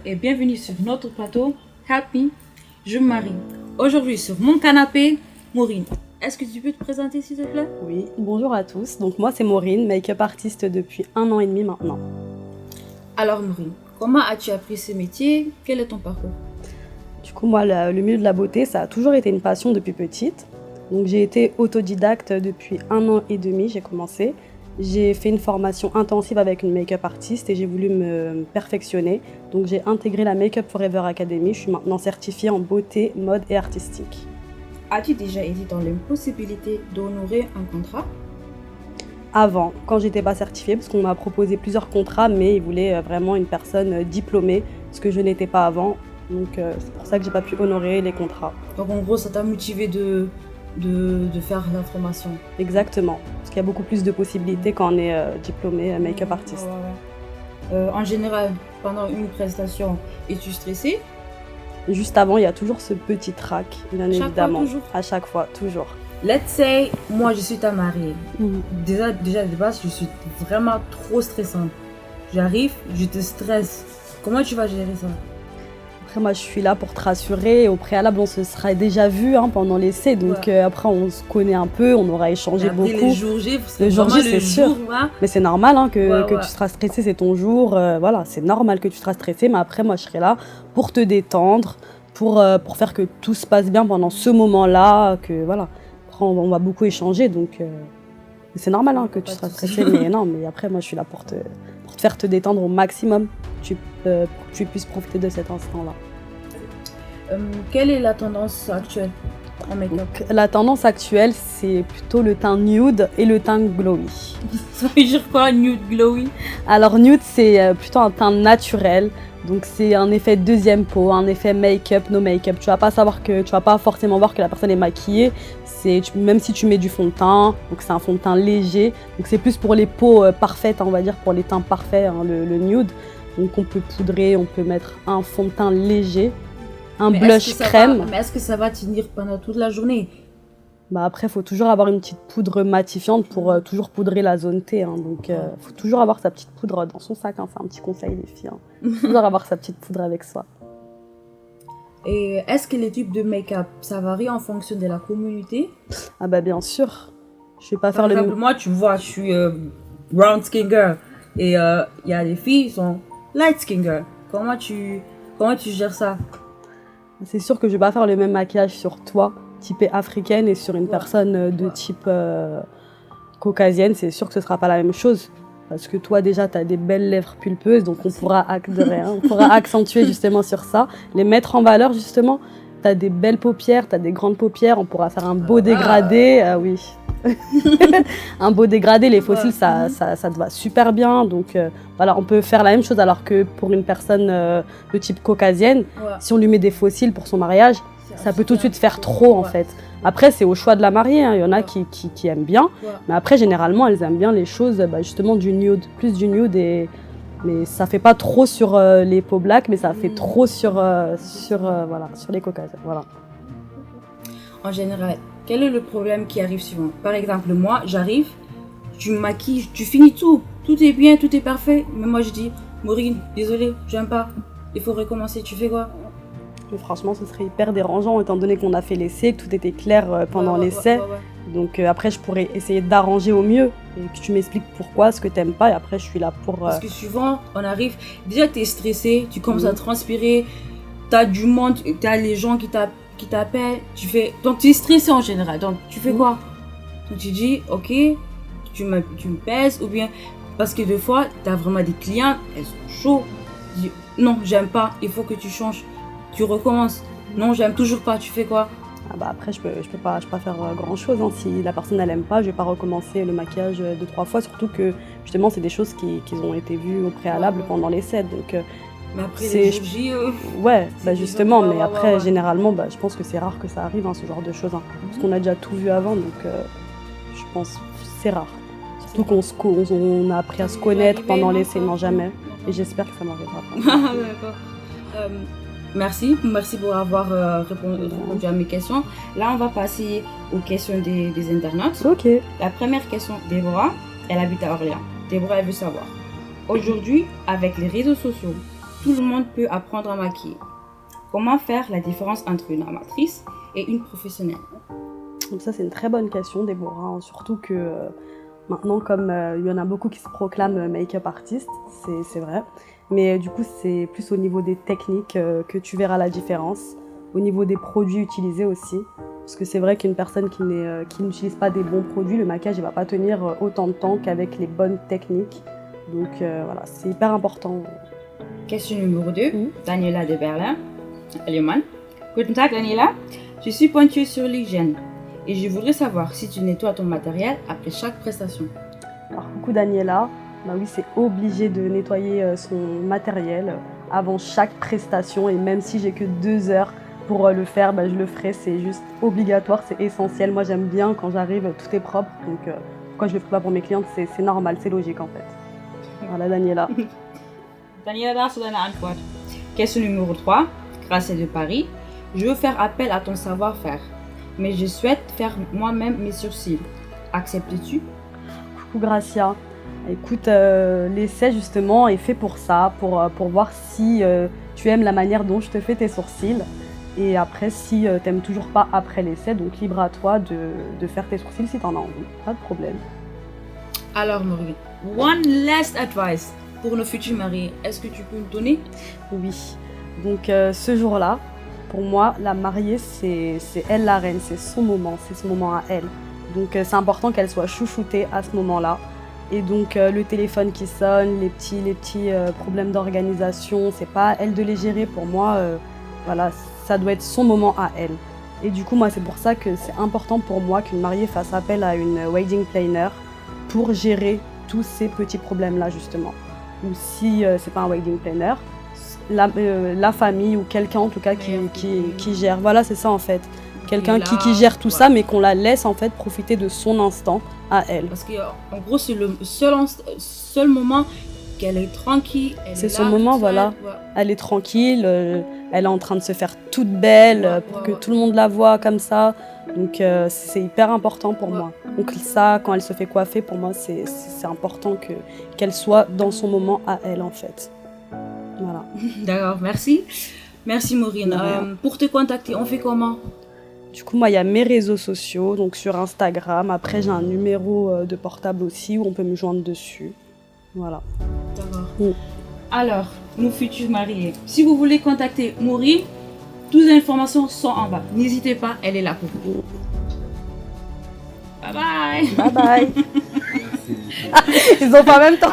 et bienvenue sur notre plateau Happy, je me marie. Aujourd'hui sur mon canapé, Maureen. Est-ce que tu peux te présenter s'il te plaît? Oui, bonjour à tous. Donc moi c'est Maureen, make-up artiste depuis 1 an et demi maintenant. Alors Maureen, comment as-tu appris ce métier? Quel est ton parcours? Du coup moi le milieu de la beauté ça a toujours été une passion depuis petite. Donc j'ai été autodidacte depuis 1 an et demi, j'ai commencé. J'ai fait une formation intensive avec une make-up artiste et j'ai voulu me perfectionner. Donc j'ai intégré la Make Up Forever Academy. Je suis maintenant certifiée en beauté, mode et artistique. As-tu déjà été dans l'impossibilité d'honorer un contrat? Avant, quand j'étais pas certifiée, parce qu'on m'a proposé plusieurs contrats, mais ils voulaient vraiment une personne diplômée, ce que je n'étais pas avant. Donc c'est pour ça que j'ai pas pu honorer les contrats. Donc en gros, ça t'a motivé de faire la formation. Exactement, parce qu'il y a beaucoup plus de possibilités quand on est diplômé make-up artiste. Ouais. En général, pendant une prestation, es-tu stressée? Juste avant, il y a toujours ce petit trac, bien évidemment. Fois, toujours. À chaque fois, toujours. Let's say, moi je suis ta mariée. Déjà de base, je suis vraiment trop stressante. J'arrive, je te stresse. Comment tu vas gérer ça? Après, moi, je suis là pour te rassurer. Au préalable, on se sera déjà vu pendant l'essai. Donc, après, on se connaît un peu, on aura échangé beaucoup. Les jours J, le jour J, c'est sûr. Là. Mais c'est normal que tu seras stressé, c'est ton jour. Voilà, c'est normal que tu seras stressé. Mais après, moi, je serai là pour te détendre, pour faire que tout se passe bien pendant ce moment-là. Que, voilà. Après, on va beaucoup échanger. Donc, c'est normal que tu seras stressé. Mais non, mais après, moi, je suis là pour te faire te détendre au maximum. Pour que tu puisses profiter de cet instant-là. Quelle est la tendance actuelle en make-up? La tendance actuelle, c'est plutôt le teint nude et le teint glowy. Ça veut dire quoi, nude glowy? Alors nude, c'est plutôt un teint naturel. Donc c'est un effet deuxième peau, un effet make-up, no make-up. Tu vas pas forcément voir que la personne est maquillée. Même si tu mets du fond de teint, donc c'est un fond de teint léger. Donc c'est plus pour les peaux parfaites, on va dire, pour les teints parfaits, le nude. Donc on peut poudrer, on peut mettre un fond de teint léger, blush crème. Mais est-ce que ça va tenir pendant toute la journée? Bah après, il faut toujours avoir une petite poudre matifiante pour toujours poudrer la zone T. Donc il faut toujours avoir sa petite poudre dans son sac. C'est un petit conseil les filles. Toujours avoir sa petite poudre avec soi. Et est-ce que les types de make-up, ça varie en fonction de la communauté? Ah bah bien sûr. Je vais pas faire Par exemple, moi, tu vois, je suis brown skin girl. Et il y a des filles qui sont light skin girl. Comment tu gères ça? C'est sûr que je vais pas faire le même maquillage sur toi, typée africaine, et sur une personne de type caucasienne. C'est sûr que ce sera pas la même chose. Parce que toi, déjà, tu as des belles lèvres pulpeuses, donc on pourra accentuer justement sur ça, les mettre en valeur justement. Tu as des belles paupières, tu as des grandes paupières, on pourra faire un beau dégradé. Oui. Un beau dégradé, les fossiles, ça te va super bien. Donc voilà, on peut faire la même chose, alors que pour une personne de type caucasienne, si on lui met des fossiles pour son mariage, ça peut tout de suite faire trop en fait. Après, c'est au choix de la mariée, il y en a qui aiment bien, mais après, généralement, elles aiment bien les choses justement du nude, plus du nude, mais ça fait pas trop sur les peaux black, mais ça fait trop sur les caucasiennes. Voilà. En général, quel est le problème qui arrive souvent? Par exemple, moi, j'arrive, tu me maquilles, tu finis tout est bien, tout est parfait, mais moi je dis, Maureen, désolée, j'aime pas, il faut recommencer, tu fais quoi? Mais franchement, ce serait hyper dérangeant étant donné qu'on a fait l'essai, que tout était clair pendant l'essai. Donc après, je pourrais essayer d'arranger au mieux et que tu m'expliques pourquoi, ce que t'aimes pas, et après, je suis là pour... Parce que souvent, on arrive, déjà t'es stressé, tu commences à transpirer, t'as du monde, t'as les gens qui t'appellent, donc tu es stressé en général, donc tu fais quoi? Donc tu dis, ok, tu me pèses, ou bien, parce que des fois, t'as vraiment des clients, elles sont chauds, tu dis, non, j'aime pas, il faut que tu changes. Tu recommences. Non, j'aime toujours pas. Tu fais quoi? Après, je peux pas faire grand chose. Si la personne elle aime pas, je vais pas recommencer le maquillage 2-3 fois. Surtout que justement, c'est des choses qui ont été vues au préalable pendant l'essai. Donc, mais après les jours J, ouais, justement. Mais après, généralement, je pense que c'est rare que ça arrive, ce genre de choses. Parce qu'on a déjà tout vu avant, donc je pense que c'est rare. Surtout qu'on a appris à se connaître pendant l'essai, non jamais. Et j'espère que ça m'arrivera pas. D'accord. Merci pour avoir répondu à mes questions. Là, on va passer aux questions des internautes. Ok. La première question, Déborah, elle habite à Orléans. Déborah, elle veut savoir. Aujourd'hui, avec les réseaux sociaux, tout le monde peut apprendre à maquiller. Comment faire la différence entre une amatrice et une professionnelle? Donc ça, c'est une très bonne question, Déborah, hein. Surtout que maintenant, comme il y en a beaucoup qui se proclament make-up artiste, c'est vrai. Mais du coup, c'est plus au niveau des techniques que tu verras la différence. Au niveau des produits utilisés aussi. Parce que c'est vrai qu'une personne qui n'utilise pas des bons produits, le maquillage ne va pas tenir autant de temps qu'avec les bonnes techniques. Donc voilà, c'est hyper important. Question numéro 2, Daniela de Berlin, Allemagne. Guten Tag Daniela, je suis pointueuse sur l'hygiène et je voudrais savoir si tu nettoies ton matériel après chaque prestation. Alors coucou Daniela, bah oui, c'est obligé de nettoyer son matériel avant chaque prestation et même si j'ai que 2 heures pour le faire, bah, je le ferai, c'est juste obligatoire, c'est essentiel. Moi j'aime bien quand j'arrive, tout est propre, donc pourquoi je le ferai pas pour mes clientes, c'est normal, c'est logique en fait. Voilà Daniela. Daniela, darfst du deine Antwort. Question numéro 3, Gracia de Paris. Je veux faire appel à ton savoir-faire, mais je souhaite faire moi-même mes sourcils. Acceptes-tu? Coucou Gracia. Écoute, l'essai justement est fait pour ça, pour voir si tu aimes la manière dont je te fais tes sourcils. Et après, si t'aimes toujours pas après l'essai, donc libre à toi de faire tes sourcils si t'en as envie. Pas de problème. Alors Maureen, one last advice pour nos futurs mariés. Est-ce que tu peux me donner? Oui. Donc ce jour-là, pour moi, la mariée, c'est elle la reine, c'est son moment à elle. Donc c'est important qu'elle soit chouchoutée à ce moment-là. Et donc le téléphone qui sonne, les petits problèmes d'organisation, c'est pas à elle de les gérer. Pour moi, voilà, ça doit être son moment à elle. Et du coup, moi, c'est pour ça que c'est important pour moi qu'une mariée fasse appel à une wedding planner pour gérer tous ces petits problèmes-là, justement. Ou si c'est pas un wedding planner, la famille ou quelqu'un en tout cas qui gère. Voilà, c'est ça en fait. Quelqu'un qui gère tout ça, mais qu'on la laisse en fait profiter de son instant à elle. Parce qu'en gros, c'est le seul moment qu'elle est tranquille. C'est son moment, voilà. Ouais. Elle est tranquille, elle est en train de se faire toute belle pour que tout le monde la voit comme ça. Donc c'est hyper important pour moi. Donc ça, quand elle se fait coiffer, pour moi, c'est important qu'elle soit dans son moment à elle en fait. Voilà. D'accord, merci. Merci Maureen. Pour te contacter, on fait comment? Du coup, moi, il y a mes réseaux sociaux, donc sur Instagram. Après, j'ai un numéro de portable aussi où on peut me joindre dessus. Voilà. D'accord. Alors, nos futurs mariés, si vous voulez contacter Maureen, toutes les informations sont en bas. N'hésitez pas, elle est là pour vous. Bye bye. Bye bye. Ils ont pas en même temps.